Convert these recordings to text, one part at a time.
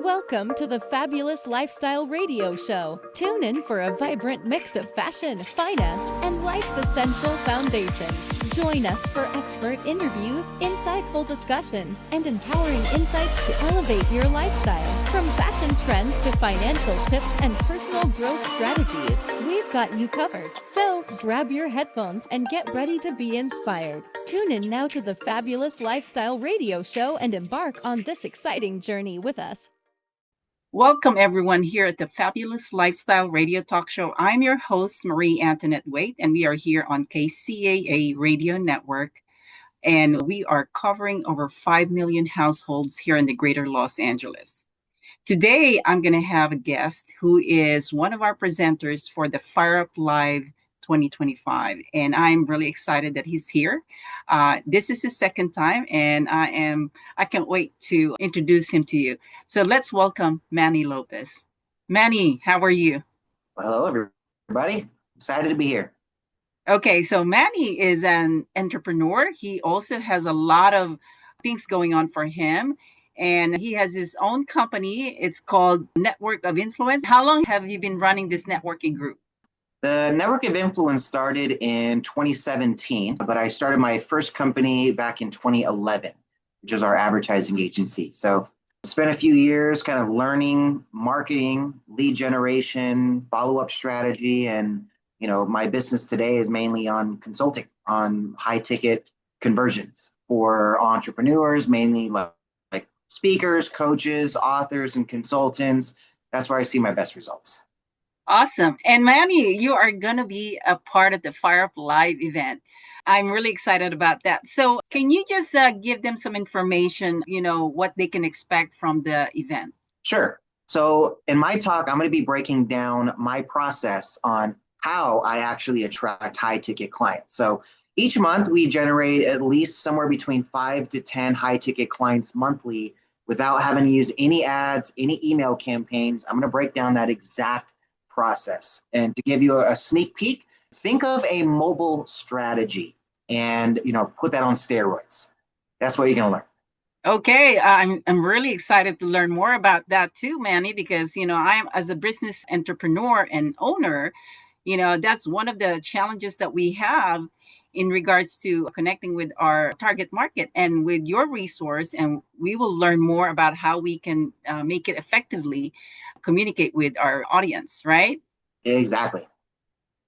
Welcome to the Fabulous Lifestyle Radio Show. Tune in for a vibrant mix of fashion, finance, and life's essential foundations. Join us for expert interviews, insightful discussions, and empowering insights to elevate your lifestyle. From fashion trends to financial tips and personal growth strategies, we've got you covered. So grab your headphones and get ready to be inspired. Tune in now to the Fabulous Lifestyle Radio Show and embark on this exciting journey with us. Welcome, everyone, here at the Fabulous Lifestyle Radio Talk Show. I'm your host, Antonette Waite, and we are here on KCAA Radio Network. And we are covering over 5 million households here in the greater Los Angeles. Today, I'm going to have a guest who is one of our presenters for the Fire Up Live 2025. And I'm really excited that he's here. This is his second time, and I can't wait to introduce him to you. So let's welcome Manny Lopez. Manny, how are you? Well, hello, everybody. Excited to be here. Okay, so Manny is an entrepreneur. He also has a lot of things going on for him. And he has his own company. It's called Network of Influence. How long have you been running this networking group? The Network of Influence started in 2017, but I started my first company back in 2011, which is our advertising agency. So spent a few years kind of learning marketing, lead generation, follow-up strategy. And, my business today is mainly on consulting, on high-ticket conversions for entrepreneurs, mainly like speakers, coaches, authors, and consultants. That's where I see my best results. Awesome. And Manny, you are going to be a part of the Fire Up Live event. I'm really excited about that. So can you just give them some information, what they can expect from the event? Sure. So in my talk, I'm going to be breaking down my process on how I actually attract high ticket clients. So each month we generate at least somewhere between 5 to 10 high ticket clients monthly without having to use any ads, any email campaigns. I'm going to break down that exact process. And to give you a sneak peek, think of a mobile strategy and, put that on steroids. That's what you're going to learn. Okay, I'm really excited to learn more about that too, Manny, because, I am, as a business entrepreneur and owner, that's one of the challenges that we have in regards to connecting with our target market and with your resource. And we will learn more about how we can make it effectively communicate with our audience, right? Exactly.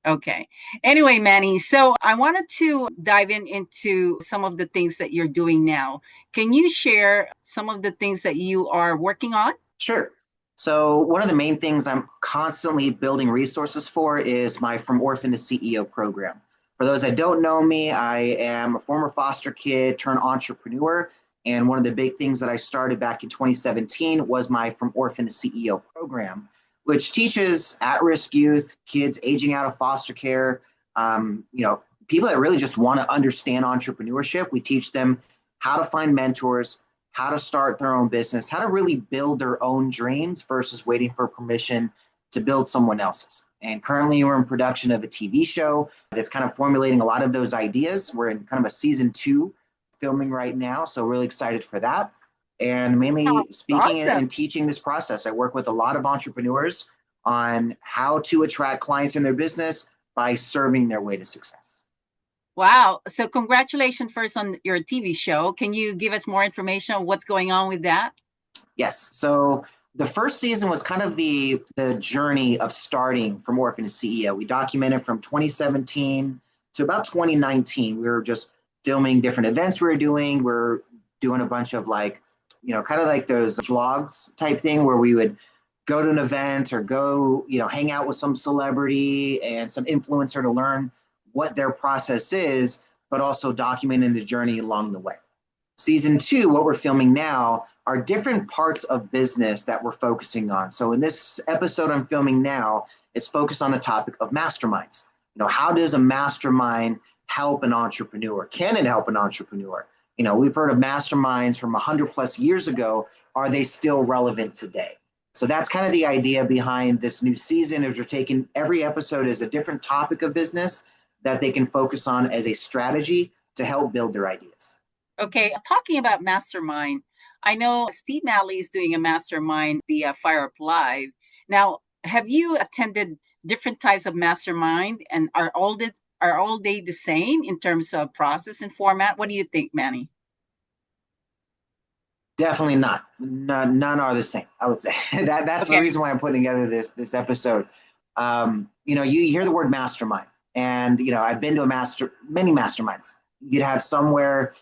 Okay. Anyway, Manny, so I wanted to dive into some of the things that you're doing now. Can you share some of the things that you are working on? Sure. So one of the main things I'm constantly building resources for is my From Orphan to CEO program. For those that don't know me, I am a former foster kid turned entrepreneur. And one of the big things that I started back in 2017 was my From Orphan to CEO program, which teaches at-risk youth, kids aging out of foster care, people that really just want to understand entrepreneurship. We teach them how to find mentors, how to start their own business, how to really build their own dreams versus waiting for permission to build someone else's. And currently we're in production of a TV show that's kind of formulating a lot of those ideas. We're in kind of a season 2 filming right now, so really excited for that. And mainly speaking and teaching this process. I work with a lot of entrepreneurs on how to attract clients in their business by serving their way to success. Wow. So congratulations first on your TV show. Can you give us more information on what's going on with that? Yes. So the first season was kind of the journey of starting From Orphan to CEO. We documented from 2017 to about 2019. We were just filming different events we were doing. We're doing a bunch of kind of like those vlogs type thing where we would go to an event or go, hang out with some celebrity and some influencer to learn what their process is, but also documenting the journey along the way. Season 2, what we're filming now, are different parts of business that we're focusing on. So in this episode I'm filming now, it's focused on the topic of masterminds. How does a mastermind help an entrepreneur? Can it help an entrepreneur? We've heard of masterminds from 100 plus years ago. Are they still relevant today? So that's kind of the idea behind this new season, is we're taking every episode as a different topic of business that they can focus on as a strategy to help build their ideas. Okay, talking about mastermind, I know Steve Matley is doing a mastermind, the Fire Up Live. Now, have you attended different types of mastermind, and are all they the same in terms of process and format? What do you think, Manny? Definitely not. None are the same, I would say. That's the Okay. reason why I'm putting together this episode. You hear the word mastermind, and I've been to many masterminds. You'd have somewhere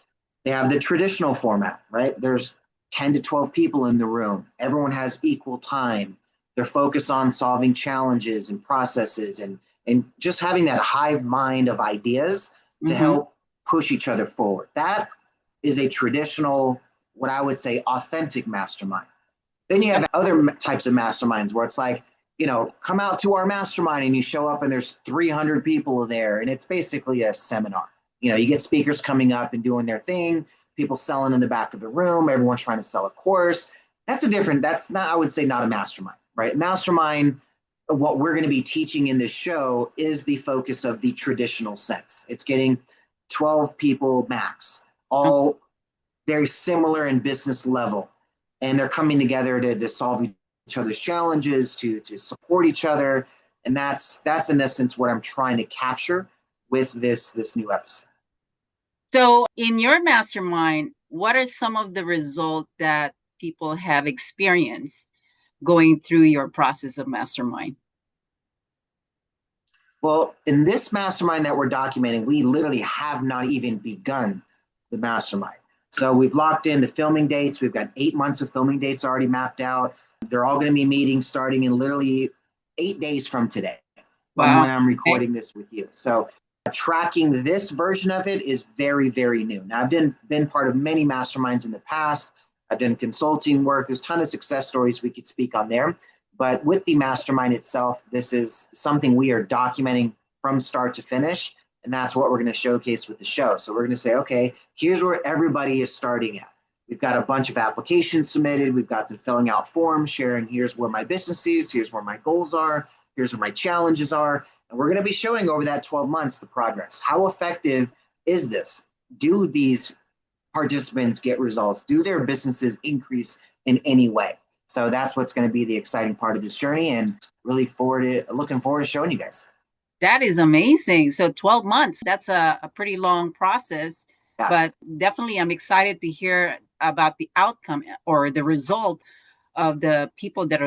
they have the traditional format, right? There's 10 to 12 people in the room. Everyone has equal time. They're focused on solving challenges and processes and just having that hive mind of ideas to Mm-hmm. help push each other forward. That is a traditional, what I would say, authentic mastermind. Then you have other types of masterminds where it's like, come out to our mastermind and you show up and there's 300 people there and it's basically a seminar. You get speakers coming up and doing their thing, people selling in the back of the room, everyone's trying to sell a course. That's not, I would say, not a mastermind, right? Mastermind, what we're going to be teaching in this show is the focus of the traditional sense. It's getting 12 people max, all very similar in business level. And they're coming together to solve each other's challenges, to support each other. And that's in essence what I'm trying to capture with this new episode. So, in your mastermind, what are some of the results that people have experienced going through your process of mastermind? Well, in this mastermind that we're documenting, we literally have not even begun the mastermind. So we've locked in the filming dates. We've got 8 months of filming dates already mapped out. They're all going to be meetings starting in literally 8 days from today, from when I'm recording this with you. So tracking this version of it is very, very new. Now, I've been part of many masterminds in the past. I've done consulting work. There's a ton of success stories we could speak on there. But with the mastermind itself, this is something we are documenting from start to finish. And that's what we're going to showcase with the show. So we're going to say, okay, here's where everybody is starting at. We've got a bunch of applications submitted. We've got them filling out forms, sharing, here's where my business is, here's where my goals are, here's where my challenges are. And we're going to be showing over that 12 months the progress. How effective is this? Do these participants get results? Do their businesses increase in any way? So that's what's going to be the exciting part of this journey, and looking forward to showing you guys. That is amazing. So 12 months, that's a pretty long process, Yeah. But definitely I'm excited to hear about the outcome or the result of the people that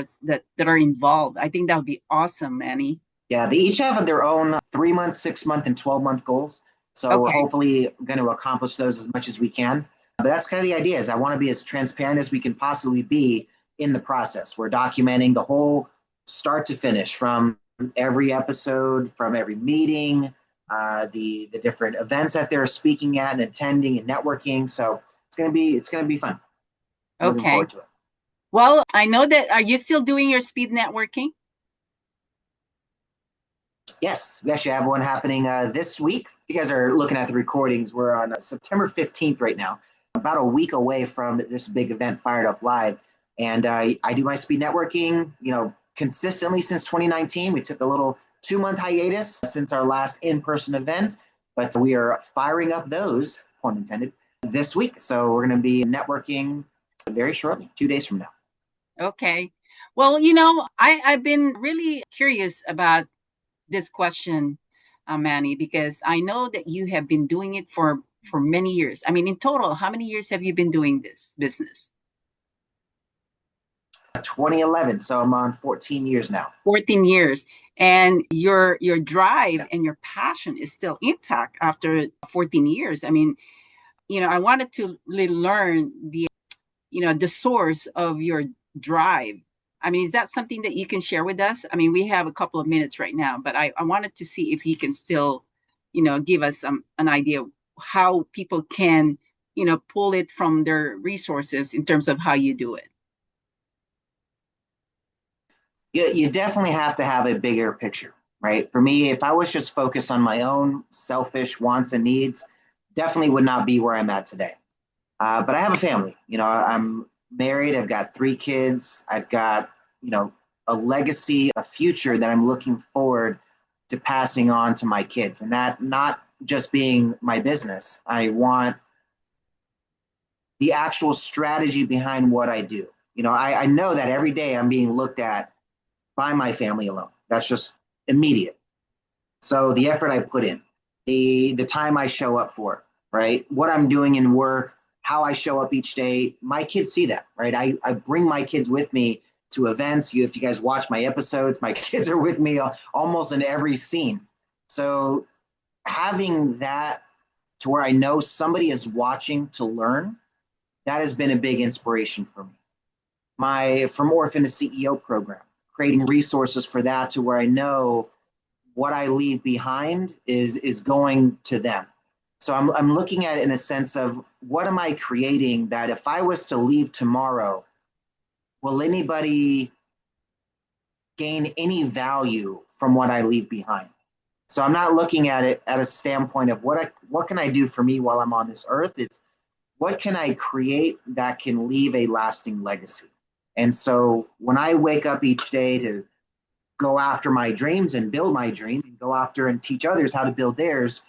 are involved. I think that would be awesome, Manny. Yeah, they each have their own 3-month, 6-month, and 12-month goals. So we're hopefully going to accomplish those as much as we can. But that's kind of the idea, is I want to be as transparent as we can possibly be in the process. We're documenting the whole start to finish, from every episode, from every meeting, the different events that they're speaking at and attending and networking. So it's gonna be fun. Looking forward to it. Well, I know that. Are you still doing your speed networking? Yes, we actually have one happening this week. If you guys are looking at the recordings, we're on September 15th right now, about a week away from this big event, Fired Up Live. And I do my speed networking, consistently since 2019. We took a little 2-month hiatus since our last in-person event, but we are firing up those, pun intended, this week. So we're going to be networking very shortly, 2 days from now. Okay. Well, I've been really curious about this question, Manny, because I know that you have been doing it for many years. I mean, in total, how many years have you been doing this business? 2011, so I'm on 14 years now. 14 years. And your drive and your passion is still intact after 14 years. I mean, I wanted to learn the source of your drive. I mean, is that something that you can share with us? I mean, we have a couple of minutes right now, but I wanted to see if you can still, give us an idea of how people can, pull it from their resources in terms of how you do it. You definitely have to have a bigger picture, right? For me, if I was just focused on my own selfish wants and needs, definitely would not be where I'm at today. But I have a family. I'm married. I've got 3 kids. I've got, a legacy, a future that I'm looking forward to passing on to my kids. And that not just being my business. I want the actual strategy behind what I do. I know that every day I'm being looked at by my family alone. That's just immediate. So the effort I put in, the time I show up for, right? What I'm doing in work, how I show up each day, my kids see that, right? I bring my kids with me to events. If you guys watch my episodes, my kids are with me almost in every scene. So having that to where I know somebody is watching to learn, that has been a big inspiration for me. My From Orphan to CEO program, creating resources for that to where I know what I leave behind is going to them. So I'm looking at it in a sense of what am I creating that if I was to leave tomorrow, will anybody gain any value from what I leave behind? So I'm not looking at it at a standpoint of what can I do for me while I'm on this earth. It's what can I create that can leave a lasting legacy. And so when I wake up each day to go after my dreams and build my dream and go after and teach others how to build theirs,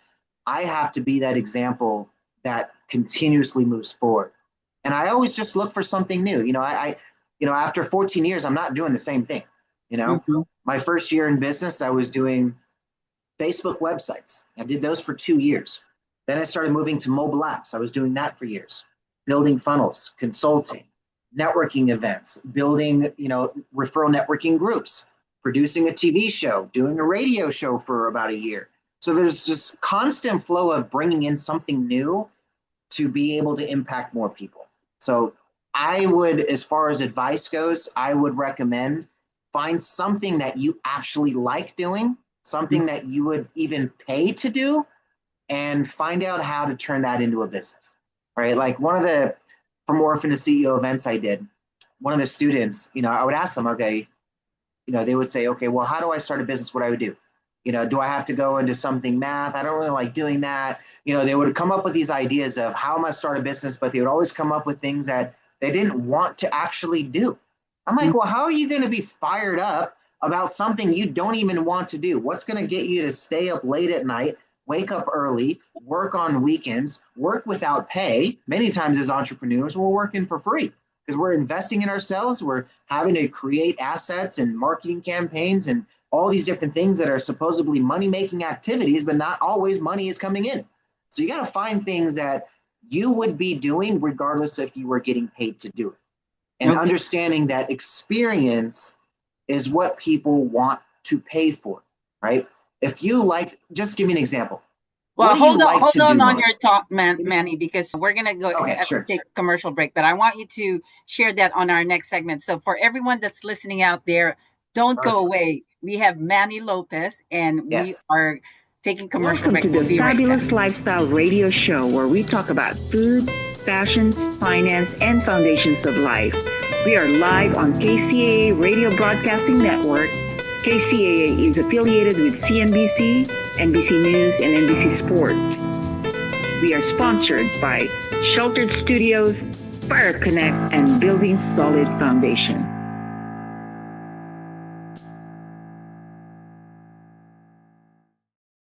I have to be that example that continuously moves forward. And I always just look for something new. After 14 years, I'm not doing the same thing. My first year in business, I was doing Facebook websites. I did those for 2 years. Then I started moving to mobile apps. I was doing that for years, building funnels, consulting, networking events, building, referral networking groups, producing a TV show, doing a radio show for about a year. So there's just constant flow of bringing in something new to be able to impact more people. So I would, as far as advice goes, I would recommend find something that you actually like doing, something that you would even pay to do, and find out how to turn that into a business, right? Like one of the From Orphan to CEO events I did, one of the students, I would ask them, okay, they would say, okay, well, how do I start a business? What I would do? Do I have to go into something math? I don't really like doing that. They would come up with these ideas of how am I start a business, but they would always come up with things that they didn't want to actually do. I'm like, well, how are you going to be fired up about something you don't even want to do? What's going to get you to stay up late at night, wake up early, work on weekends, work without pay? Many times as entrepreneurs, we're working for free because we're investing in ourselves. We're having to create assets and marketing campaigns and all these different things that are supposedly money-making activities, but not always money is coming in. So you got to find things that you would be doing regardless if you were getting paid to do it. And understanding that experience is what people want to pay for, right? If you like, just give me an example. Well, hold on your talk, Manny, because we're going to go take a commercial break, but I want you to share that on our next segment. So for everyone that's listening out there, don't go away. We have Manny Lopez, and we are taking commercial break. Welcome to the Fabulous Lifestyle Radio Show, where we talk about food, fashion, finance, and foundations of life. We are live on KCAA Radio Broadcasting Network. KCAA is affiliated with CNBC, NBC News, and NBC Sports. We are sponsored by Sheltered Studios, Fire Connect, and Building Solid Foundation.